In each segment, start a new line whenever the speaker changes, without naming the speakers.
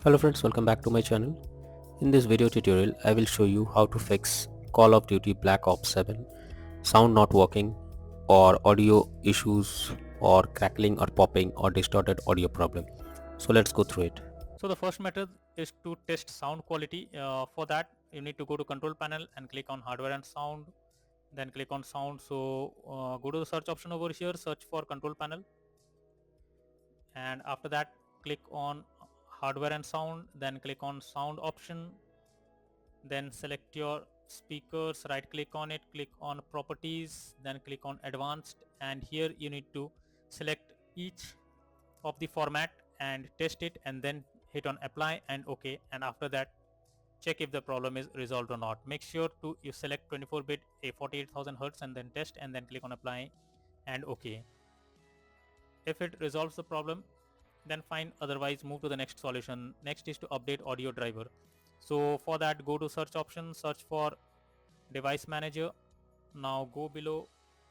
Hello friends, welcome back to my channel. In this video tutorial, I will show you how to fix Call of Duty Black Ops 7 sound not working or audio issues or crackling or popping or distorted audio problem. So let's go through it.
So the first method is to test sound quality. For that, you need to go to control panel and click on hardware and sound, then click on sound. So go to the search option over here, search for control panel, and after that click on hardware and sound, then click on sound option, then select your speakers, right click on it, click on properties, then click on advanced, and here you need to select each of the format and test it, and then hit on apply and OK, and after that check if the problem is resolved or not. Make sure to you select 24-bit a 48,000 Hz and then test, and then click on apply and OK. If it resolves the problem, then fine, otherwise move to the next solution. Next is to update audio driver. So for that, go to search option, search for device manager. Now go below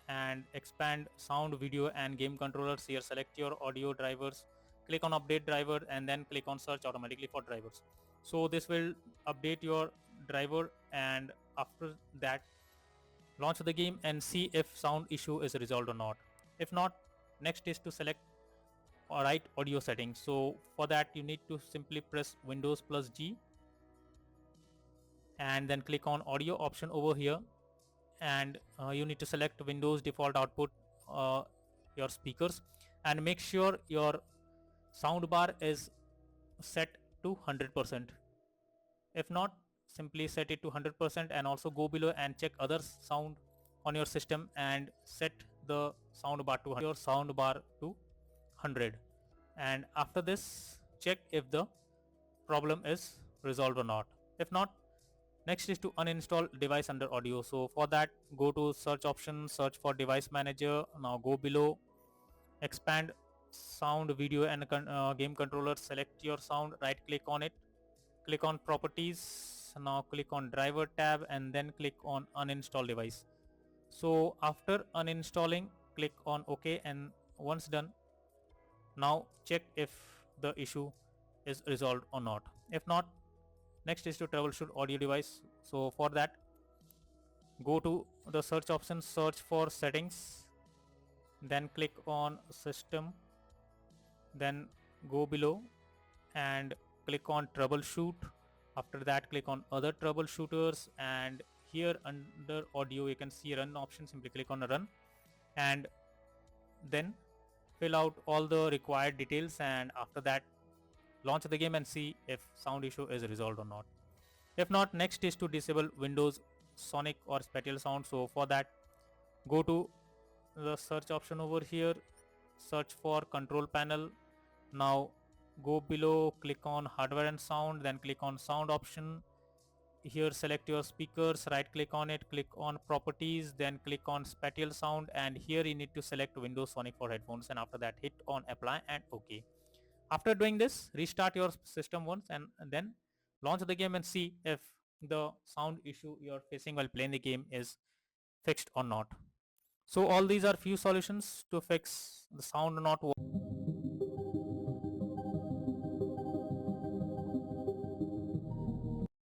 and expand sound, video and game controllers. Here select your audio drivers, click on update driver, and then click on search automatically for drivers. So this will update your driver, and after that launch the game and see if sound issue is resolved or not. If not, next is to select or write audio settings. So for that you need to simply press Windows plus G and then click on audio option over here, and you need to select Windows default output, your speakers, and make sure your sound bar is set to 100%. If not, simply set it to 100%, and also go below and check other sound on your system and set the sound bar to your sound bar to 100, and after this check if the problem is resolved or not. If not, next is to uninstall device under audio. So for that, go to search option, search for device manager. Now go below, expand sound, video and game controller. Select your sound, right click on it, click on properties. Now click on driver tab and then click on uninstall device. So after uninstalling, click on OK, and once done, now check if the issue is resolved or not. If not, next is to troubleshoot audio device. So for that, go to the search option, search for settings, then click on system, then go below and click on troubleshoot. After that, click on other troubleshooters, and here under audio you can see run option. Simply click on run and then fill out all the required details, and after that launch the game and see if sound issue is resolved or not. If not, next is to disable Windows sonic or spatial sound. So for that, go to the search option over here, search for control panel. Now go below, click on hardware and sound, then click on sound option. Here select your speakers, right click on it, click on properties, then click on spatial sound, and here you need to select Windows Sonic for headphones, and after that hit on apply and OK. After doing this, restart your system once and then launch the game and see if the sound issue you're facing while playing the game is fixed or not. So all these are few solutions to fix the sound not